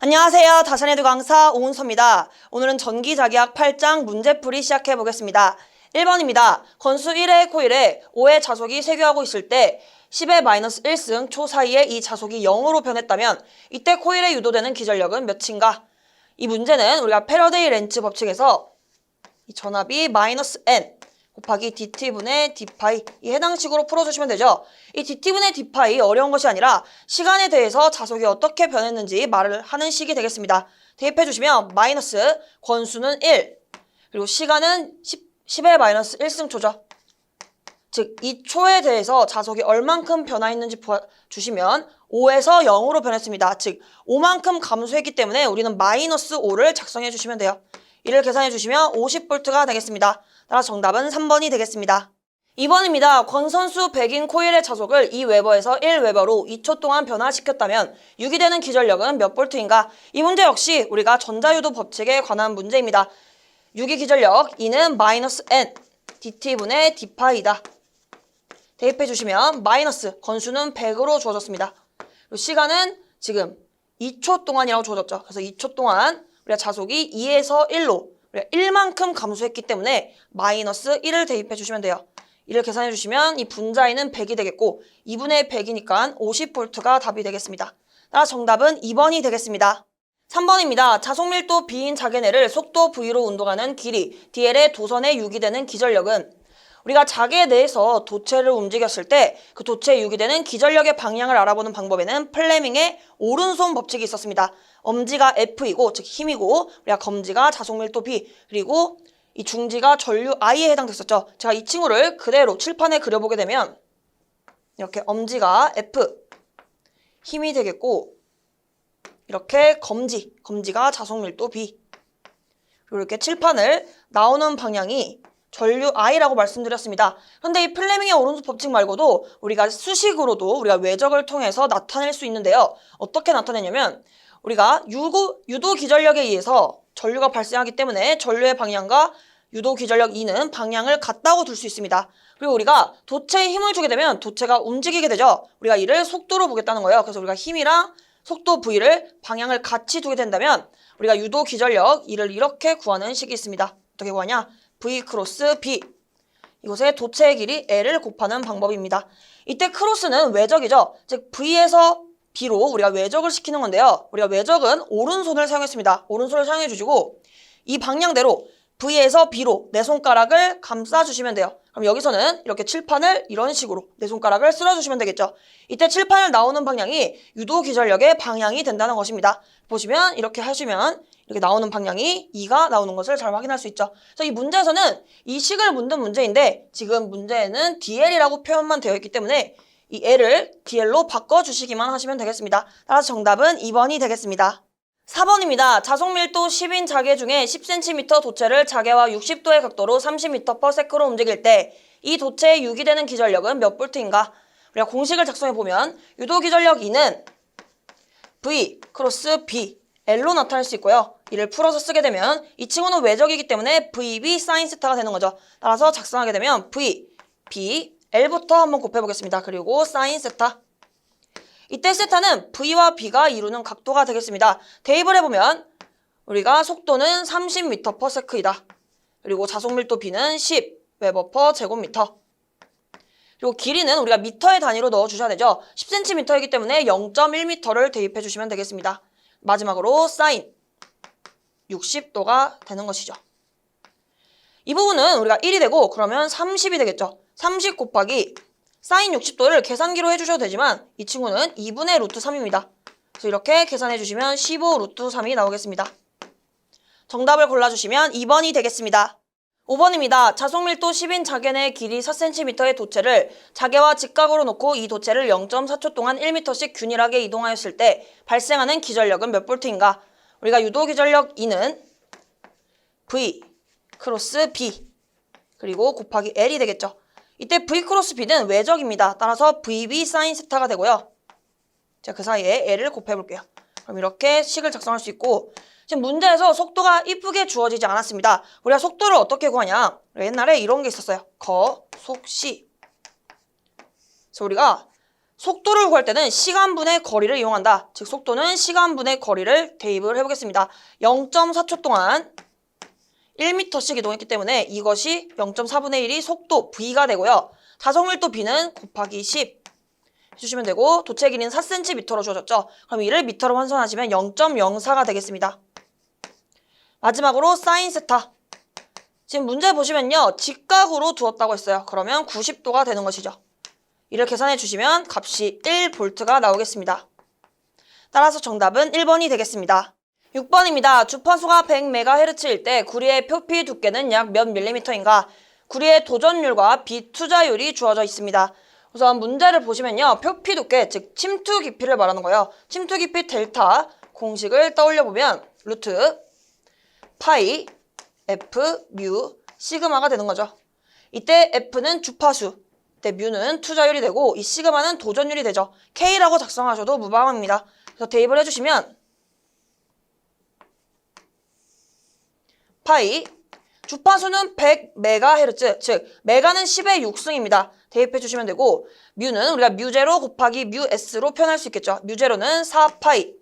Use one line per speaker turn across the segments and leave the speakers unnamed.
안녕하세요. 다산에듀 강사 오은서입니다. 오늘은 전기자기학 8장 문제풀이 시작해 보겠습니다. 1번입니다. 건수 1의 코일에 5의 자속이 세교하고 있을 때 10의 마이너스 1승 초 사이에 이 자속이 0으로 변했다면 이때 코일에 유도되는 기전력은 몇인가? 이 문제는 우리가 패러데이 렌츠 법칙에서 이 전압이 마이너스 n 곱하기 dt분의 d파이 이 해당 식으로 풀어주시면 되죠. 이 dt분의 d파이 어려운 것이 아니라 시간에 대해서 자속이 어떻게 변했는지 말을 하는 식이 되겠습니다. 대입해 주시면 마이너스 권수는 1 그리고 시간은 10의 마이너스 1승초죠. 즉 이 초에 대해서 자속이 얼만큼 변화했는지 주시면 5에서 0으로 변했습니다. 즉 5만큼 감소했기 때문에 우리는 마이너스 5를 작성해 주시면 돼요. 이를 계산해 주시면 50V가 되겠습니다. 따라서 정답은 3번이 되겠습니다. 2번입니다. 권선수 100인 코일의 자속을 2웨버에서 1웨버로 2초 동안 변화시켰다면 유기되는 기전력은 몇 볼트인가? 이 문제 역시 우리가 전자유도 법칙에 관한 문제입니다. 유기 기전력 E는 마이너스 n dt분의 d파이다. 대입해 주시면 마이너스 건수는 100으로 주어졌습니다. 그리고 시간은 지금 2초 동안이라고 주어졌죠. 그래서 2초 동안 우리가 자속이 2에서 1로 우리가 1만큼 감소했기 때문에 마이너스 1을 대입해 주시면 돼요. 이를 계산해 주시면 이 분자에는 100이 되겠고 2분의 100이니까 50V가 답이 되겠습니다. 따라서 정답은 2번이 되겠습니다. 3번입니다. 자속밀도 B인 자개내를 속도 V로 운동하는 길이 dl의 도선에 유기되는 기전력은 우리가 자개 내에서 도체를 움직였을 때 그 도체에 유기되는 기전력의 방향을 알아보는 방법에는 플레밍의 오른손 법칙이 있었습니다. 엄지가 F이고 즉 힘이고 우리가 검지가 자속밀도 B 그리고 이 중지가 전류 I에 해당됐었죠. 제가 이 친구를 그대로 칠판에 그려보게 되면 이렇게 엄지가 F 힘이 되겠고 이렇게 검지가 자속밀도 B 그리고 이렇게 칠판을 나오는 방향이 전류 I라고 말씀드렸습니다. 그런데 이 플레밍의 오른손 법칙 말고도 우리가 수식으로도 우리가 외적을 통해서 나타낼 수 있는데요. 어떻게 나타내냐면 우리가 유도 기전력에 의해서 전류가 발생하기 때문에 전류의 방향과 유도 기전력 E는 방향을 같다고 둘 수 있습니다. 그리고 우리가 도체에 힘을 주게 되면 도체가 움직이게 되죠. 우리가 이를 속도로 보겠다는 거예요. 그래서 우리가 힘이랑 속도 V를 방향을 같이 두게 된다면 우리가 유도 기전력 E를 이렇게 구하는 식이 있습니다. 어떻게 구하냐? V 크로스 B 이곳에 도체의 길이 L을 곱하는 방법입니다. 이때 크로스는 외적이죠. 즉 V에서 B로 우리가 외적을 시키는 건데요. 우리가 외적은 오른손을 사용했습니다. 오른손을 사용해 주시고 이 방향대로 V에서 B로 내 손가락을 감싸주시면 돼요. 그럼 여기서는 이렇게 칠판을 이런 식으로 내 손가락을 쓸어주시면 되겠죠. 이때 칠판을 나오는 방향이 유도 기전력의 방향이 된다는 것입니다. 보시면 이렇게 하시면 이렇게 나오는 방향이 2가 나오는 것을 잘 확인할 수 있죠. 그래서 이 문제에서는 이 식을 묻는 문제인데 지금 문제에는 DL이라고 표현만 되어 있기 때문에 이 L을 DL로 바꿔주시기만 하시면 되겠습니다. 따라서 정답은 2번이 되겠습니다. 4번입니다. 자속밀도 10인 자개 중에 10cm 도체를 자개와 60도의 각도로 30m/s로 움직일 때 이 도체에 유기되는 기전력은 몇 볼트인가? 우리가 공식을 작성해 보면 유도 기전력 E는 V 크로스 B L로 나타낼 수 있고요. 이를 풀어서 쓰게 되면 이 친구는 외적이기 때문에 VB 사인 세타가 되는 거죠. 따라서 작성하게 되면 V, B, L부터 한번 곱해보겠습니다. 그리고 사인 세타. 이때 세타는 V와 B가 이루는 각도가 되겠습니다. 대입을 해보면 우리가 속도는 30m/s이다. 그리고 자속밀도 B는 10웨버/제곱미터. 그리고 길이는 우리가 미터의 단위로 넣어주셔야 되죠. 10cm이기 때문에 0.1m를 대입해 주시면 되겠습니다. 마지막으로 사인 60도가 되는 것이죠. 이 부분은 우리가 1이 되고 그러면 30이 되겠죠. 30 곱하기 사인 60도를 계산기로 해주셔도 되지만 이 친구는 2분의 루트 3입니다. 그래서 이렇게 계산해 주시면 15 루트 3이 나오겠습니다. 정답을 골라주시면 2번이 되겠습니다. 5번입니다. 자속밀도 10인 자개내 길이 4cm의 도체를 자개와 직각으로 놓고 이 도체를 0.4초 동안 1m씩 균일하게 이동하였을 때 발생하는 기전력은 몇 볼트인가? 우리가 유도 기전력 E는 V 크로스 B 그리고 곱하기 L이 되겠죠. 이때 V 크로스 B는 외적입니다. 따라서 VB 사인 세타가 되고요. 제가 그 사이에 L을 곱해볼게요. 그럼 이렇게 식을 작성할 수 있고 지금 문제에서 속도가 이쁘게 주어지지 않았습니다. 우리가 속도를 어떻게 구하냐? 옛날에 이런 게 있었어요. 거속시. 그래서 우리가 속도를 구할 때는 시간분의 거리를 이용한다. 즉 속도는 시간분의 거리를 대입을 해보겠습니다. 0.4초 동안 1m씩 이동했기 때문에 이것이 0.4분의 1이 속도 V가 되고요. 자석밀도 B는 곱하기 10 해주시면 되고 도체 길이는 4cm로 주어졌죠. 그럼 이를 미터로 환산하시면 0.04가 되겠습니다. 마지막으로 사인 세타. 지금 문제 보시면요. 직각으로 두었다고 했어요. 그러면 90도가 되는 것이죠. 이를 계산해 주시면 값이 1V가 나오겠습니다. 따라서 정답은 1번이 되겠습니다. 6번입니다. 주파수가 100MHz일 때 구리의 표피 두께는 약 몇 밀리미터인가? 구리의 도전율과 비투자율이 주어져 있습니다. 우선 문제를 보시면요. 표피 두께, 즉 침투 깊이를 말하는 거예요. 침투 깊이 델타 공식을 떠올려 보면 루트 파이 F 뮤 시그마가 되는 거죠. 이때 F는 주파수, 이때 뮤는 투자율이 되고 이 시그마는 도전율이 되죠. K라고 작성하셔도 무방합니다. 그래서 대입을 해주시면 파이 주파수는 100MHz, 즉 메가는 10의 6승입니다. 대입해 주시면 되고 뮤는 우리가 뮤제로 곱하기 뮤S로 표현할 수 있겠죠. 뮤제로는 4파이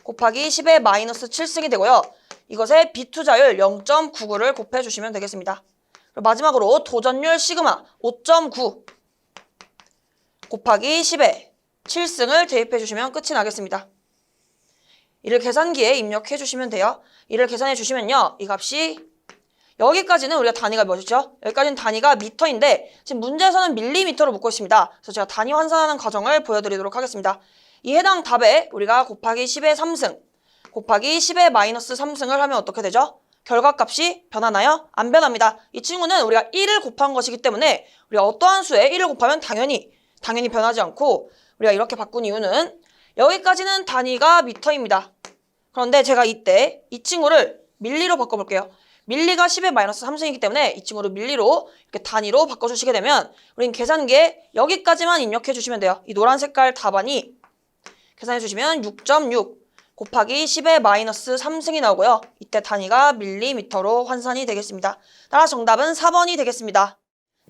곱하기 10의 마이너스 7승이 되고요. 이것에 비투자율 0.99를 곱해주시면 되겠습니다. 그리고 마지막으로 도전율 시그마 5.9 곱하기 10의 7승을 대입해주시면 끝이 나겠습니다. 이를 계산기에 입력해주시면 돼요. 이를 계산해주시면요. 이 값이 여기까지는 우리가 단위가 몇이죠? 여기까지는 단위가 미터인데 지금 문제에서는 밀리미터로 묻고 있습니다. 그래서 제가 단위 환산하는 과정을 보여드리도록 하겠습니다. 이 해당 답에 우리가 곱하기 10의 3승 곱하기 10의 마이너스 3승을 하면 어떻게 되죠? 결과값이 변하나요? 안 변합니다. 이 친구는 우리가 1을 곱한 것이기 때문에 우리가 어떠한 수에 1을 곱하면 당연히 변하지 않고 우리가 이렇게 바꾼 이유는 여기까지는 단위가 미터입니다. 그런데 제가 이때 이 친구를 밀리로 바꿔볼게요. 밀리가 10의 마이너스 3승이기 때문에 이 친구를 밀리로 이렇게 단위로 바꿔주시게 되면 우린 계산기에 여기까지만 입력해 주시면 돼요. 이 노란 색깔 답안이 계산해 주시면 6.6 곱하기 10의 마이너스 3승이 나오고요. 이때 단위가 밀리미터로 환산이 되겠습니다. 따라서 정답은 4번이 되겠습니다.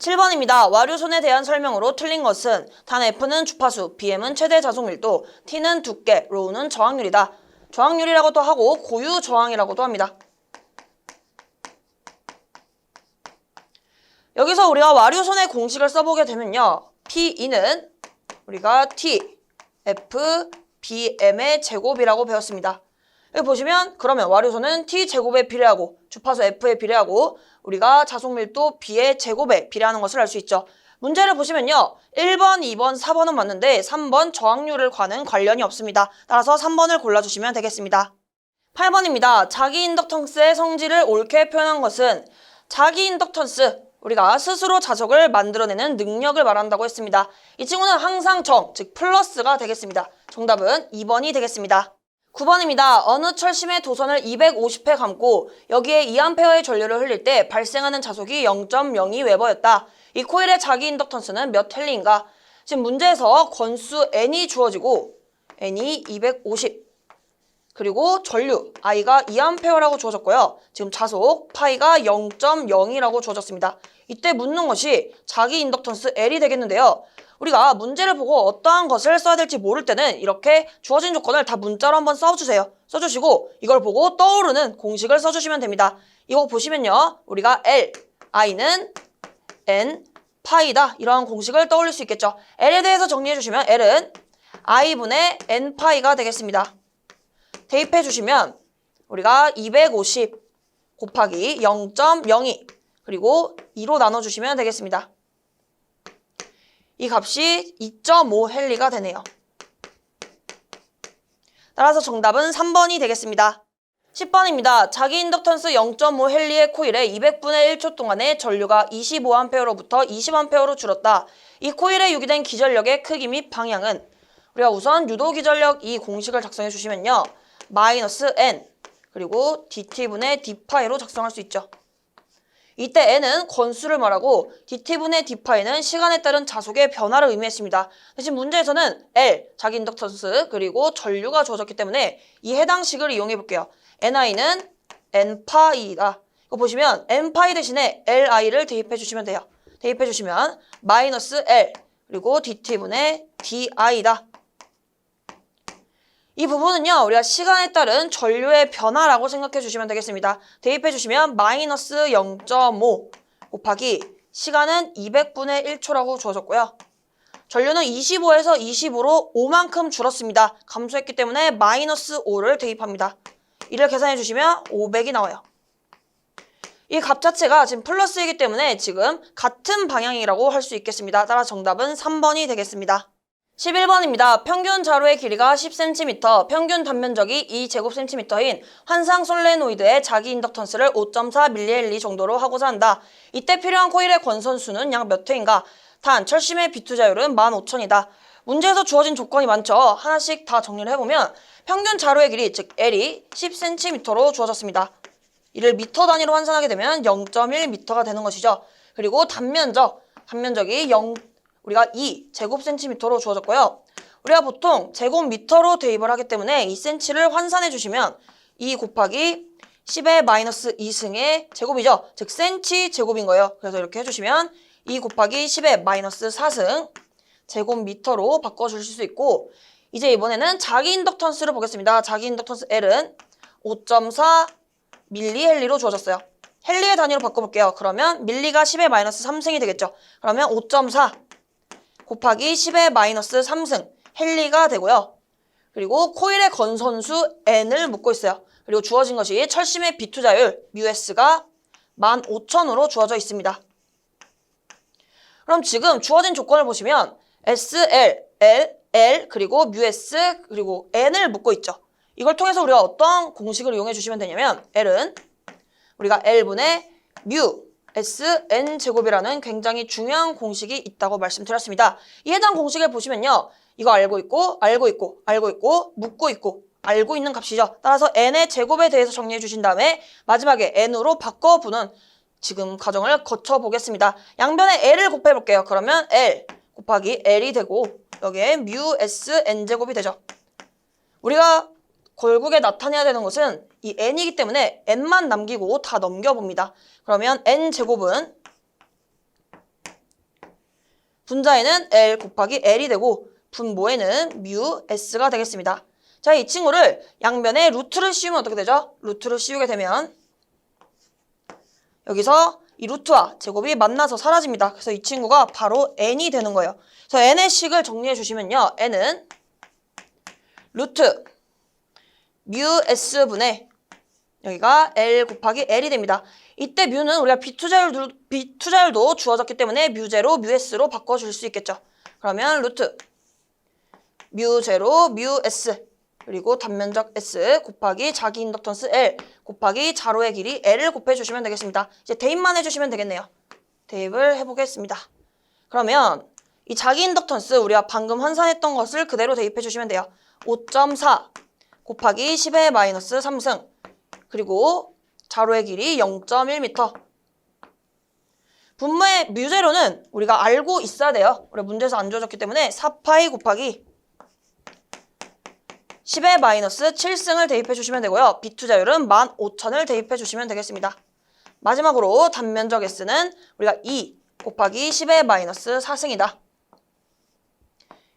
7번입니다. 와류손에 대한 설명으로 틀린 것은 단 F는 주파수, BM은 최대 자속 밀도, T는 두께, 로우는 저항률이다. 저항률이라고도 하고 고유 저항이라고도 합니다. 여기서 우리가 와류손의 공식을 써보게 되면요. P2는 우리가 T, F, BM의 제곱이라고 배웠습니다. 여기 보시면 그러면 와류손은 T제곱에 비례하고 주파수 F에 비례하고 우리가 자속밀도 B의 제곱에 비례하는 것을 알 수 있죠. 문제를 보시면요. 1번, 2번, 4번은 맞는데 3번 저항률을 과는 관련이 없습니다. 따라서 3번을 골라주시면 되겠습니다. 8번입니다. 자기 인덕턴스의 성질을 옳게 표현한 것은 자기 인덕턴스, 우리가 스스로 자석을 만들어내는 능력을 말한다고 했습니다. 이 친구는 항상 즉 플러스가 되겠습니다. 정답은 2번이 되겠습니다. 9번입니다. 어느 철심의 도선을 250회 감고 여기에 2A의 전류를 흘릴 때 발생하는 자속이 0.02웨버였다. 이 코일의 자기 인덕턴스는 몇 헬리인가? 지금 문제에서 건수 N이 주어지고 N이 250 그리고 전류 I가 2A라고 주어졌고요. 지금 자속 파이가 0.0이라고 주어졌습니다. 이때 묻는 것이 자기 인덕턴스 L이 되겠는데요. 우리가 문제를 보고 어떠한 것을 써야 될지 모를 때는 이렇게 주어진 조건을 다 문자로 한번 써주세요. 써주시고 이걸 보고 떠오르는 공식을 써주시면 됩니다. 이거 보시면요. 우리가 L, I는 N, 파이다. 이러한 공식을 떠올릴 수 있겠죠. L에 대해서 정리해 주시면 L은 I분의 N 파이가 되겠습니다. 대입해 주시면 우리가 250 곱하기 0.02 그리고 2로 나눠주시면 되겠습니다. 이 값이 2.5 헬리가 되네요. 따라서 정답은 3번이 되겠습니다. 10번입니다. 자기 인덕턴스 0.5 헬리의 코일에 200분의 1초 동안에 전류가 25A로부터 20A로 줄었다. 이 코일에 유기된 기전력의 크기 및 방향은 우리가 우선 유도 기전력 이 공식을 작성해 주시면요. 마이너스 N 그리고 DT분의 D파이로 작성할 수 있죠. 이때 N은 건수를 말하고 DT분의 D파이는 시간에 따른 자속의 변화를 의미했습니다. 대신 문제에서는 L, 자기 인덕턴스, 그리고 전류가 주어졌기 때문에 이 해당 식을 이용해 볼게요. NI는 N파이다. 이거 보시면 N파이 대신에 LI를 대입해 주시면 돼요. 대입해 주시면 마이너스 L, 그리고 dt분의 di다. 이 부분은요, 우리가 시간에 따른 전류의 변화라고 생각해 주시면 되겠습니다. 대입해 주시면 마이너스 0.5 곱하기 시간은 200분의 1초라고 주어졌고요. 전류는 25에서 25로 5만큼 줄었습니다. 감소했기 때문에 마이너스 5를 대입합니다. 이를 계산해 주시면 500이 나와요. 이 값 자체가 지금 플러스이기 때문에 지금 같은 방향이라고 할 수 있겠습니다. 따라 정답은 3번이 되겠습니다. 11번입니다. 평균 자루의 길이가 10cm, 평균 단면적이 2제곱cm인 환상 솔레노이드의 자기 인덕턴스를 5.4mH 정도로 하고자 한다. 이때 필요한 코일의 권선수는 약 몇 회인가? 단, 철심의 비투자율은 15,000이다. 문제에서 주어진 조건이 많죠. 하나씩 다 정리를 해보면 평균 자루의 길이, 즉 L이 10cm로 주어졌습니다. 이를 미터 단위로 환산하게 되면 0.1m가 되는 것이죠. 그리고 단면적이 우리가 2제곱cm로 주어졌고요. 우리가 보통 제곱미터로 대입을 하기 때문에 2cm를 환산해 주시면 2 곱하기 10의 마이너스 2승의 제곱이죠. 즉 cm 제곱인 거예요. 그래서 이렇게 해주시면 2 곱하기 10의 마이너스 4승 제곱미터로 바꿔주실 수 있고, 이제 이번에는 자기 인덕턴스를 보겠습니다. 자기 인덕턴스 L은 5.4 밀리헨리로 주어졌어요. 헨리의 단위로 바꿔볼게요. 그러면 밀리가 10의 마이너스 3승이 되겠죠. 그러면 5.4 곱하기 10의 마이너스 3승 헨리가 되고요. 그리고 코일의 건선수 N을 묻고 있어요. 그리고 주어진 것이 철심의 비투자율 뮤S가 15,000으로 주어져 있습니다. 그럼 지금 주어진 조건을 보시면 SL, L, 그리고 뮤S, 그리고 N을 묻고 있죠. 이걸 통해서 우리가 어떤 공식을 이용해 주시면 되냐면 L은 우리가 L분의 뮤 Sn 제곱이라는 굉장히 중요한 공식이 있다고 말씀드렸습니다. 이 해당 공식을 보시면요. 이거 알고 있고, 묻고 있고, 알고 있는 값이죠. 따라서 n의 제곱에 대해서 정리해 주신 다음에 마지막에 n으로 바꿔보는 지금 과정을 거쳐보겠습니다. 양변에 l을 곱해볼게요. 그러면 l 곱하기 l이 되고 여기에 뮤 Sn 제곱이 되죠. 우리가 결국에 나타내야 되는 것은 이 n이기 때문에 n만 남기고 다 넘겨봅니다. 그러면 n제곱은 분자에는 l 곱하기 l이 되고 분모에는 뮤 s가 되겠습니다. 자, 이 친구를 양변에 루트를 씌우면 어떻게 되죠? 루트를 씌우게 되면 여기서 이 루트와 제곱이 만나서 사라집니다. 그래서 이 친구가 바로 n이 되는 거예요. 그래서 n의 식을 정리해 주시면요. n은 루트 뮤 s분의 여기가 L 곱하기 L이 됩니다. 이때 뮤는 우리가 비투자율도 주어졌기 때문에 뮤제로 뮤S로 바꿔줄 수 있겠죠. 그러면 루트 뮤제로 뮤S 그리고 단면적 S 곱하기 자기 인덕턴스 L 곱하기 자로의 길이 L을 곱해주시면 되겠습니다. 이제 대입만 해주시면 되겠네요. 대입을 해보겠습니다. 그러면 이 자기 인덕턴스 우리가 방금 환산했던 것을 그대로 대입해주시면 돼요. 5.4 곱하기 10의 마이너스 3승 그리고 자로의 길이 0.1m. 분모의 뮤제로는 우리가 알고 있어야 돼요. 우리 문제에서 안 주어졌기 때문에 4파이 곱하기 10의 마이너스 7승을 대입해 주시면 되고요. 비투자율은 15,000을 대입해 주시면 되겠습니다. 마지막으로 단면적 S는 우리가 2 곱하기 10의 마이너스 4승이다.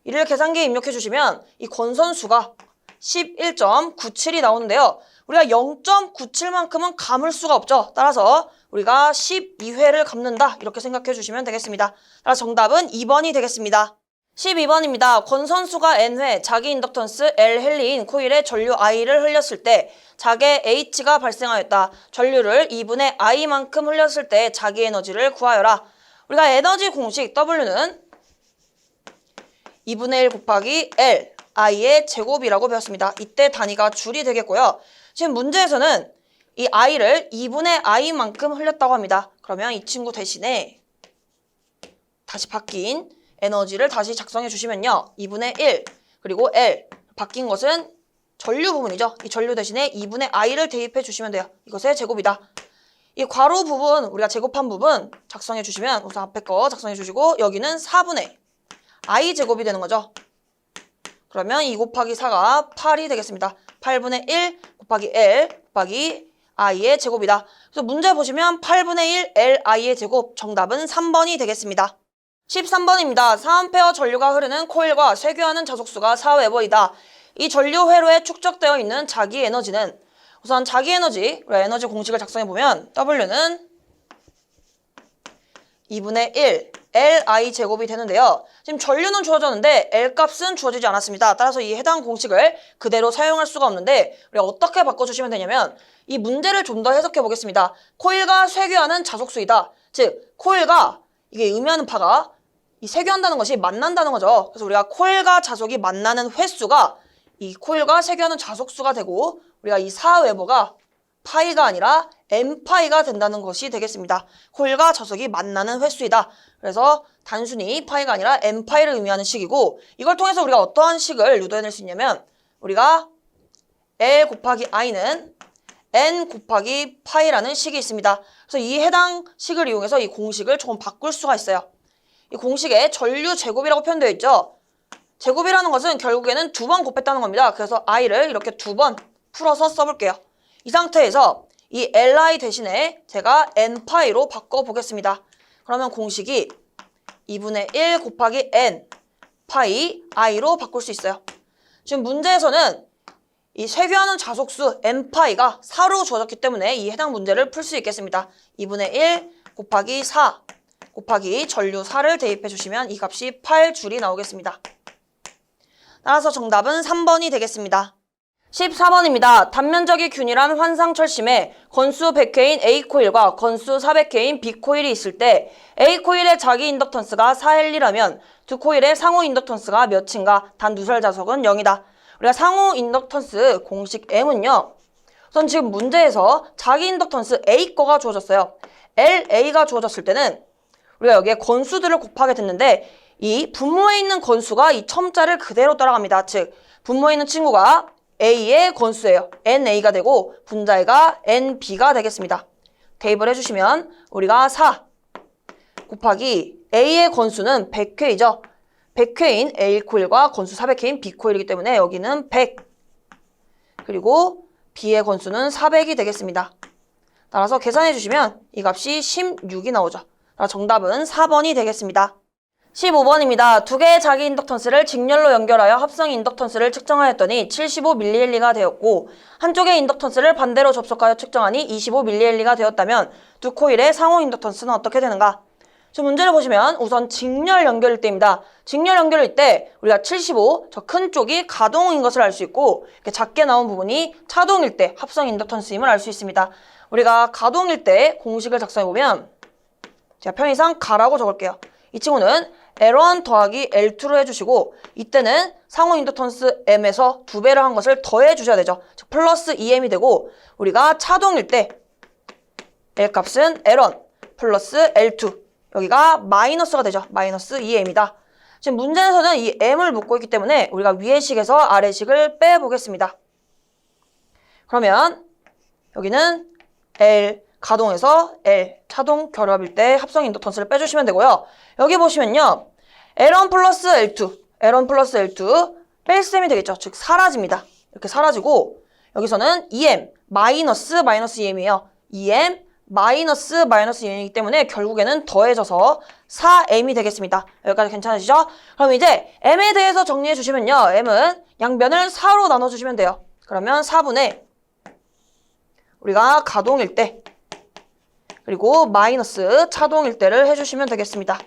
이를 계산기에 입력해 주시면 이 권선수가 11.97이 나오는데요. 우리가 0.97만큼은 감을 수가 없죠. 따라서 우리가 12회를 감는다. 이렇게 생각해 주시면 되겠습니다. 따라서 정답은 2번이 되겠습니다. 12번입니다. 권선수가 N회 자기 인덕턴스 L 헨리인 코일에 전류 I를 흘렸을 때 자개 H가 발생하였다. 전류를 2분의 I만큼 흘렸을 때 자기 에너지를 구하여라. 우리가 에너지 공식 W는 2분의 1 곱하기 L I의 제곱이라고 배웠습니다. 이때 단위가 줄이 되겠고요. 지금 문제에서는 이 I를 2분의 I만큼 흘렸다고 합니다. 그러면 이 친구 대신에 다시 바뀐 에너지를 다시 작성해 주시면요. 2분의 1 그리고 L 바뀐 것은 전류 부분이죠. 이 전류 대신에 2분의 I를 대입해 주시면 돼요. 이것의 제곱이다. 이 괄호 부분 우리가 제곱한 부분 작성해 주시면 우선 앞에 거 작성해 주시고 여기는 4분의 I 제곱이 되는 거죠. 그러면 2 곱하기 4가 8이 되겠습니다. 8분의 1 곱하기 L 곱하기 I의 제곱이다. 그래서 문제 보시면 8분의 1 L I의 제곱 정답은 3번이 되겠습니다. 13번입니다. 4A 전류가 흐르는 코일과 쇄교하는 자속수가 4웨버이다. 이 전류 회로에 축적되어 있는 자기 에너지는, 우선 자기 에너지, 에너지 공식을 작성해보면 W는 2분의 1 Li 제곱이 되는데요. 지금 전류는 주어졌는데 L 값은 주어지지 않았습니다. 따라서 이 해당 공식을 그대로 사용할 수가 없는데 우리가 어떻게 바꿔주시면 되냐면 이 문제를 좀 더 해석해 보겠습니다. 코일과 쇄교하는 자속수이다. 즉 코일과 이게 의미하는 바가 이 쇄교한다는 것이 만난다는 거죠. 그래서 우리가 코일과 자속이 만나는 횟수가 이 코일과 쇄교하는 자속수가 되고 우리가 이 4웨버가 파이가 아니라 n파이가 된다는 것이 되겠습니다. 코일과 자속이 만나는 횟수이다. 그래서 단순히 파이가 아니라 n파이를 의미하는 식이고 이걸 통해서 우리가 어떠한 식을 유도해낼 수 있냐면 우리가 L 곱하기 I는 n 곱하기 파이라는 식이 있습니다. 그래서 이 해당 식을 이용해서 이 공식을 조금 바꿀 수가 있어요. 이 공식에 전류 제곱이라고 표현되어 있죠. 제곱이라는 것은 결국에는 2번 곱했다는 겁니다. 그래서 I를 이렇게 2번 풀어서 써볼게요. 이 상태에서 이 Li 대신에 제가 n파이로 바꿔보겠습니다. 그러면 공식이 2분의 1 곱하기 n 파이 i로 바꿀 수 있어요. 지금 문제에서는 이 쇄교하는 자속수 n파이가 4로 주어졌기 때문에 이 해당 문제를 풀 수 있겠습니다. 2분의 1 곱하기 4 곱하기 전류 4를 대입해 주시면 이 값이 8줄이 나오겠습니다. 따라서 정답은 3번이 되겠습니다. 14번입니다. 단면적이 균일한 환상철심에 건수 100회인 A코일과 건수 400회인 B코일이 있을 때 A코일의 자기 인덕턴스가 4L이라면 두 코일의 상호 인덕턴스가 몇인가? 단 누설 자석은 0이다. 우리가 상호 인덕턴스 공식 M은요. 우선 지금 문제에서 자기 인덕턴스 A 거가 주어졌어요. LA가 주어졌을 때는 우리가 여기에 건수들을 곱하게 됐는데 이 분모에 있는 건수가 이 첨자를 그대로 따라갑니다. 즉 분모에 있는 친구가 A의 건수예요. NA가 되고 분자가 NB가 되겠습니다. 대입을 해주시면 우리가 4 곱하기 A의 건수는 100회이죠. 100회인 A코일과 건수 400회인 B코일이기 때문에 여기는 100 그리고 B의 건수는 400이 되겠습니다. 따라서 계산해 주시면 이 값이 16이 나오죠. 정답은 4번이 되겠습니다. 15번입니다. 두 개의 자기 인덕턴스를 직렬로 연결하여 합성 인덕턴스를 측정하였더니 75mH가 되었고 한쪽의 인덕턴스를 반대로 접속하여 측정하니 25mH가 되었다면 두 코일의 상호 인덕턴스는 어떻게 되는가? 저 문제를 보시면 우선 직렬 연결일 때입니다. 직렬 연결일 때 우리가 75, 저 큰 쪽이 가동인 것을 알 수 있고 이렇게 작게 나온 부분이 차동일 때 합성 인덕턴스임을 알 수 있습니다. 우리가 가동일 때 공식을 작성해보면 제가 편의상 가라고 적을게요. 이 친구는 L1 더하기 L2로 해주시고 이때는 상호 인덕턴스 M에서 2배를 한 것을 더해 주셔야 되죠. 즉 플러스 2M이 되고 우리가 차동일 때 L 값은 L1 플러스 L2 여기가 마이너스가 되죠. 마이너스 2M이다. 지금 문제에서는 이 M을 묻고 있기 때문에 우리가 위의 식에서 아래 식을 빼보겠습니다. 그러면 여기는 L 가동에서 L 차동 결합일 때 합성 인덕턴스를 빼주시면 되고요. 여기 보시면요. L1 플러스 L2, L1 플러스 L2 뺄셈이 되겠죠. 즉 사라집니다. 이렇게 사라지고 여기서는 2M 마이너스 2M이에요. 2M 마이너스 2M이기 때문에 결국에는 더해져서 4M이 되겠습니다. 여기까지 괜찮으시죠? 그럼 이제 M에 대해서 정리해 주시면요. M은 양변을 4로 나눠주시면 돼요. 그러면 4분의 우리가 가동일 때 그리고 마이너스 차동일 때를 해주시면 되겠습니다.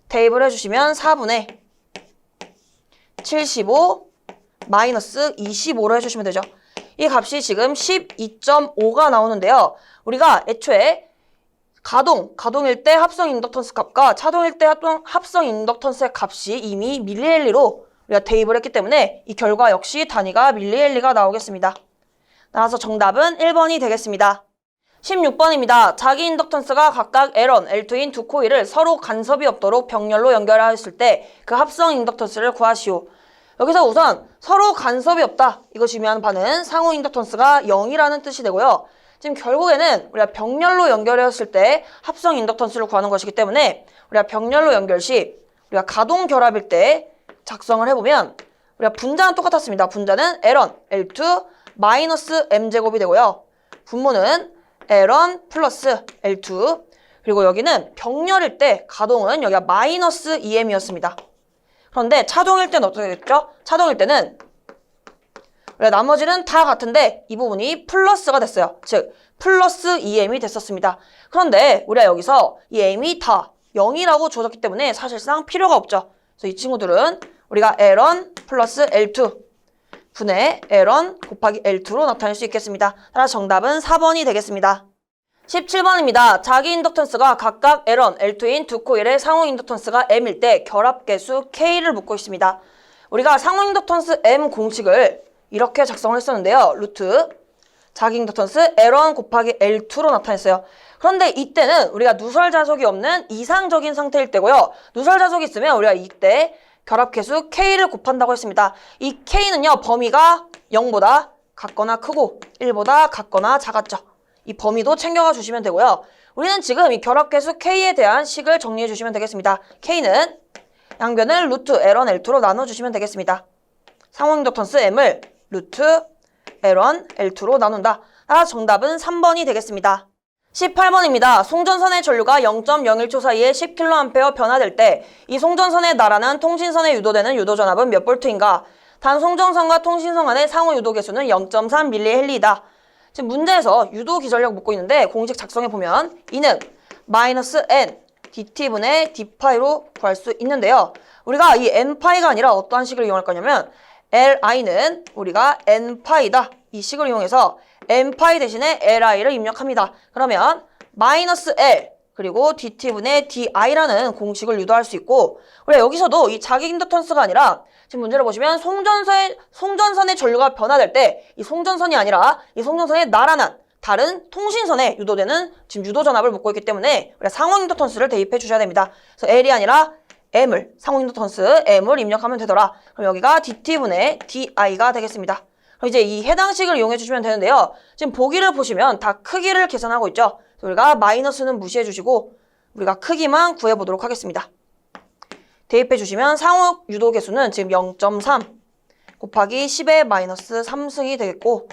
대입을 해주시면 4분의 75 마이너스 25로 해주시면 되죠. 이 값이 지금 12.5가 나오는데요. 우리가 애초에 가동일 때 합성 인덕턴스 값과 차동일 때 합성 인덕턴스의 값이 이미 밀리헬리로 우리가 대입을 했기 때문에 이 결과 역시 단위가 밀리헬리가 나오겠습니다. 따라서 정답은 1번이 되겠습니다. 16번입니다. 자기 인덕턴스가 각각 L1, L2인 두 코일을 서로 간섭이 없도록 병렬로 연결하였을 때 그 합성 인덕턴스를 구하시오. 여기서 우선 서로 간섭이 없다. 이것이 의미하는 바는 상호 인덕턴스가 0이라는 뜻이 되고요. 지금 결국에는 우리가 병렬로 연결하였을 때 합성 인덕턴스를 구하는 것이기 때문에 우리가 병렬로 연결 시 우리가 가동 결합일 때 작성을 해보면 우리가 분자는 똑같았습니다. 분자는 L1, L2 마이너스 M제곱이 되고요. 분모는 L1 플러스 L2 그리고 여기는 병렬일 때 가동은 여기가 마이너스 EM이었습니다. 그런데 차동일 때는 어떻게 됐죠? 차동일 때는 나머지는 다 같은데 이 부분이 플러스가 됐어요. 즉 플러스 EM이 됐었습니다. 그런데 우리가 여기서 이 M이 다 0이라고 주어졌기 때문에 사실상 필요가 없죠. 그래서 이 친구들은 우리가 L1 플러스 L2 분의 L1 곱하기 L2로 나타낼 수 있겠습니다. 따라서 정답은 4번이 되겠습니다. 17번입니다. 자기 인덕턴스가 각각 L1, L2인 두 코일의 상호 인덕턴스가 M일 때 결합계수 K를 묻고 있습니다. 우리가 상호 인덕턴스 M 공식을 이렇게 작성을 했었는데요. 루트 자기 인덕턴스 L1 곱하기 L2로 나타냈어요. 그런데 이때는 우리가 누설 자속이 없는 이상적인 상태일 때고요. 누설 자속이 있으면 우리가 이때 결합계수 K를 곱한다고 했습니다. 이 K는요. 범위가 0보다 같거나 크고 1보다 같거나 작았죠. 이 범위도 챙겨가 주시면 되고요. 우리는 지금 이 결합계수 K에 대한 식을 정리해 주시면 되겠습니다. K는 양변을 루트 L1, L2로 나눠주시면 되겠습니다. 상호 인덕턴스 M을 루트 L1, L2로 나눈다. 따라서 정답은 3번이 되겠습니다. 18번입니다. 송전선의 전류가 0.01초 사이에 10kA 변화될 때 이 송전선에 나란한 통신선에 유도되는 유도전압은 몇 볼트인가? 단 송전선과 통신선 간의 상호 유도 계수는 0.3mH이다. 지금 문제에서 유도 기전력 묻고 있는데 공식 작성해 보면 이는 마이너스 n dt분의 d파이로 구할 수 있는데요. 우리가 이 n파이가 아니라 어떠한 식을 이용할 거냐면 li는 우리가 n파이다. 이 식을 이용해서 n파이 대신에 li를 입력합니다. 그러면 마이너스 l 그리고 dt분의 di라는 공식을 유도할 수 있고 우리가 여기서도 이 자기 인덕턴스가 아니라 지금 문제를 보시면 송전선의 전류가 변화될 때 이 송전선이 아니라 이 송전선에 나란한 다른 통신선에 유도되는 지금 유도전압을 묻고 있기 때문에 우리가 상호 인덕턴스를 대입해 주셔야 됩니다. 그래서 L이 아니라 M을 상호 인덕턴스 M을 입력하면 되더라. 그럼 여기가 dt분의 di가 되겠습니다. 그럼 이제 이 해당 식을 이용해 주시면 되는데요. 지금 보기를 보시면 다 크기를 계산하고 있죠. 그래서 우리가 마이너스는 무시해 주시고 우리가 크기만 구해 보도록 하겠습니다. 대입해 주시면 상호 유도 계수는 지금 0.3 곱하기 10의 마이너스 3승이 되겠고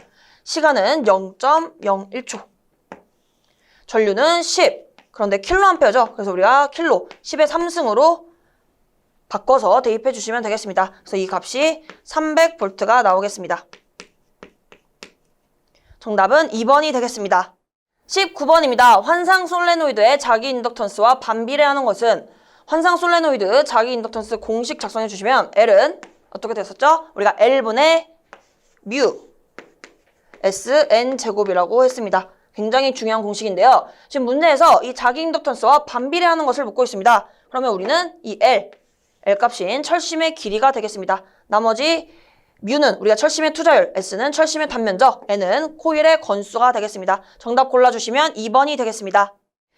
시간은 0.01초 전류는 10 그런데 킬로암페어죠. 그래서 우리가 킬로 10의 3승으로 바꿔서 대입해 주시면 되겠습니다. 그래서 이 값이 300V가 나오겠습니다. 정답은 2번이 되겠습니다. 19번입니다. 환상 솔레노이드의 자기 인덕턴스와 반비례하는 것은 환상 솔레노이드 자기 인덕턴스 공식 작성해 주시면 L은 어떻게 됐었죠? 우리가 L분의 뮤 SN 제곱이라고 했습니다. 굉장히 중요한 공식인데요. 지금 문제에서 이 자기 인덕턴스와 반비례하는 것을 묻고 있습니다. 그러면 우리는 이 L 값인 철심의 길이가 되겠습니다. 나머지 뮤는 우리가 철심의 투자율, S는 철심의 단면적, N은 코일의 건수가 되겠습니다. 정답 골라주시면 2번이 되겠습니다.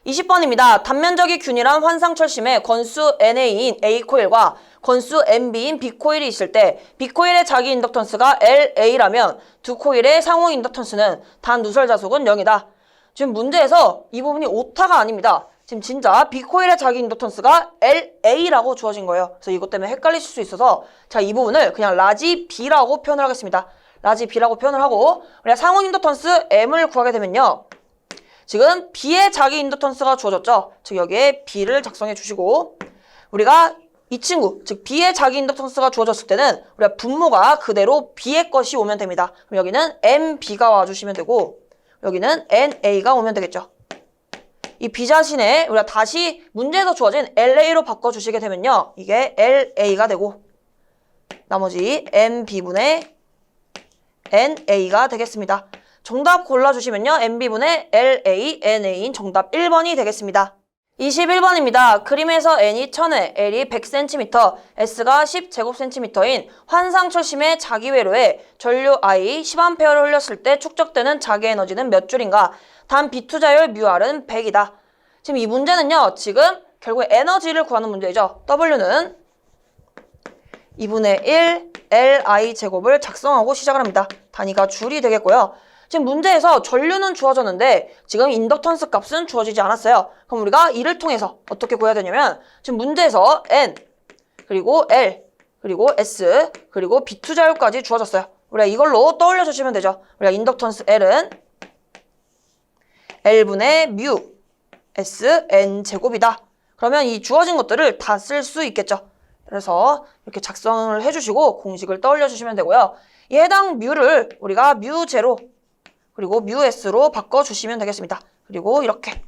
20번입니다. 단면적이 균일한 환상철심에 건수 NA인 A코일과 건수 NB인 B코일이 있을 때 B코일의 자기 인덕턴스가 LA라면 두 코일의 상호 인덕턴스는 단 누설 자속은 0이다. 지금 문제에서 이 부분이 오타가 아닙니다. 지금 진짜 B코일의 자기 인덕턴스가 LA라고 주어진 거예요. 그래서 이것 때문에 헷갈리실 수 있어서 제가 이 부분을 그냥 라지 B라고 표현을 하겠습니다. 라지 B라고 표현을 하고 우리가 상호 인덕턴스 M을 구하게 되면요. 지금 B의 자기 인덕턴스가 주어졌죠. 즉 여기에 B를 작성해 주시고 우리가 이 친구, 즉 B의 자기 인덕턴스가 주어졌을 때는 우리가 분모가 그대로 B의 것이 오면 됩니다. 그럼 여기는 MB가 와주시면 되고 여기는 NA가 오면 되겠죠. 이 B 자신에 우리가 다시 문제에서 주어진 LA로 바꿔주시게 되면요. 이게 LA가 되고 나머지 MB분의 NA가 되겠습니다. 정답 골라주시면요. MB분의 LA, NA인 정답 1번이 되겠습니다. 21번입니다. 그림에서 N이 1000회, L이 100cm, S가 10제곱cm인 환상철심의 자기 회로에 전류 I 10A를 흘렸을 때 축적되는 자기 에너지는 몇 줄인가? 단 비투자율 μR은 100이다. 지금 이 문제는요. 지금 결국에 에너지를 구하는 문제이죠. W는 2분의 1 Li 제곱을 작성하고 시작을 합니다. 단위가 줄이 되겠고요. 지금 문제에서 전류는 주어졌는데 지금 인덕턴스 값은 주어지지 않았어요. 그럼 우리가 이를 통해서 어떻게 구해야 되냐면 지금 문제에서 N 그리고 L 그리고 S 그리고 비투자율까지 주어졌어요. 우리가 이걸로 떠올려 주시면 되죠. 우리가 인덕턴스 L은 L분의 뮤 SN제곱이다. 그러면 이 주어진 것들을 다 쓸 수 있겠죠. 그래서 이렇게 작성을 해주시고 공식을 떠올려 주시면 되고요. 이 해당 뮤를 우리가 뮤0 그리고 뮤s로 바꿔주시면 되겠습니다. 그리고 이렇게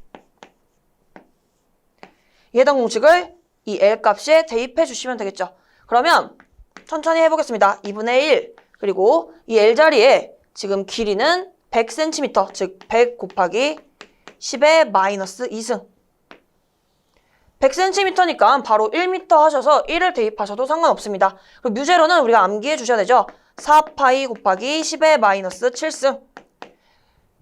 이 해당 공식을 이 L 값에 대입해 주시면 되겠죠. 그러면 천천히 해보겠습니다. 2분의 1 그리고 이 L 자리에 지금 길이는 100cm 즉 100 곱하기 10의 마이너스 2승 100cm니까 바로 1m 하셔서 1을 대입하셔도 상관없습니다. 그리고 뮤제로는 우리가 암기해 주셔야 되죠. 4파이 곱하기 10의 마이너스 7승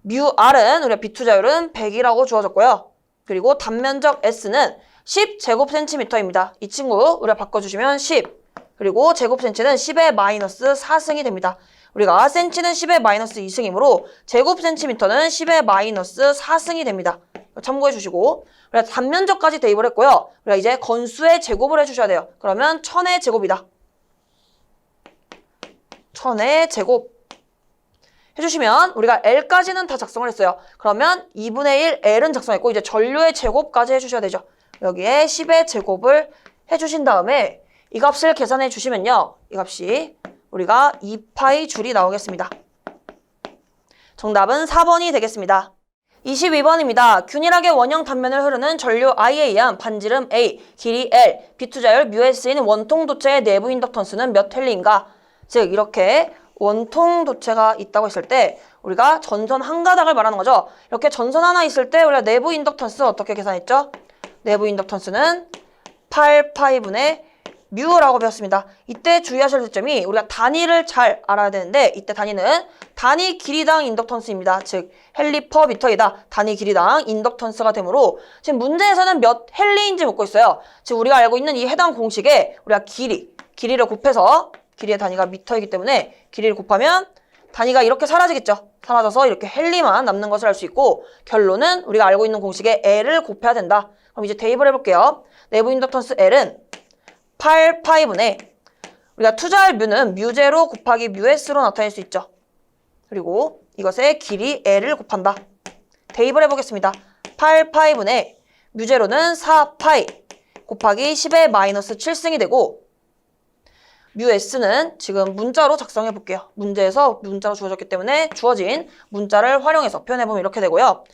뮤r은 우리가 비투자율은 100이라고 주어졌고요. 그리고 단면적 S는 10제곱cm입니다. 이 친구 우리가 바꿔주시면 10 그리고 제곱센치는 10의 마이너스 4승이 됩니다. 우리가 센치는 10의 마이너스 2승이므로 제곱센티미터는 10의 마이너스 4승이 됩니다. 참고해 주시고 우리가 단면적까지 대입을 했고요. 우리가 이제 건수의 제곱을 해주셔야 돼요. 그러면 1000의 제곱이다. 1000의 제곱 해주시면 우리가 L까지는 다 작성을 했어요. 그러면 2분의 1 L은 작성했고 이제 전류의 제곱까지 해주셔야 되죠. 여기에 10의 제곱을 해주신 다음에 이 값을 계산해 주시면요. 이 값이 우리가 2파이 줄이 나오겠습니다. 정답은 4번이 되겠습니다. 22번입니다. 균일하게 원형 단면을 흐르는 전류 I에 의한 반지름 A, 길이 L, 비투자율 뮤S인 원통 도체의 내부 인덕턴스는 몇 헬리인가? 즉 이렇게 원통 도체가 있다고 했을 때 우리가 전선 한 가닥을 말하는 거죠. 이렇게 전선 하나 있을 때 우리가 내부 인덕턴스 어떻게 계산했죠? 내부 인덕턴스는 8파이분의 뮤라고 배웠습니다. 이때 주의하실 점이 우리가 단위를 잘 알아야 되는데 이때 단위는 단위 길이당 인덕턴스입니다. 즉 헬리 퍼 미터이다. 단위 길이당 인덕턴스가 되므로 지금 문제에서는 몇 헬리인지 묻고 있어요. 지금 우리가 알고 있는 이 해당 공식에 우리가 길이를 곱해서 길이의 단위가 미터이기 때문에 길이를 곱하면 단위가 이렇게 사라지겠죠. 사라져서 이렇게 헬리만 남는 것을 알 수 있고 결론은 우리가 알고 있는 공식에 L을 곱해야 된다. 그럼 이제 대입을 해볼게요. 내부 인덕턴스 L은 8파이분의 우리가 투자할 뮤는 뮤제로 곱하기 뮤s로 나타낼 수 있죠. 그리고 이것의 길이 L을 곱한다. 대입을 해보겠습니다. 8파이분의 뮤제로는 4파이 곱하기 10의 마이너스 7승이 되고 뮤s는 지금 문자로 작성해 볼게요. 문제에서 문자로 주어졌기 때문에 주어진 문자를 활용해서 표현해보면 이렇게 되고요.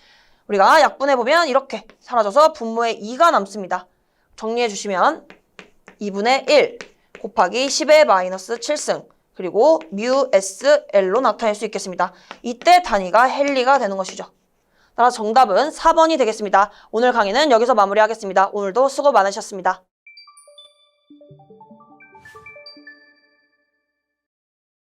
우리가 약분해보면 이렇게 사라져서 분모에 2가 남습니다. 정리해주시면 2분의 1 곱하기 10의 마이너스 7승 그리고 뮤sl로 나타낼 수 있겠습니다. 이때 단위가 헬리가 되는 것이죠. 따라서 정답은 4번이 되겠습니다. 오늘 강의는 여기서 마무리하겠습니다. 오늘도 수고 많으셨습니다.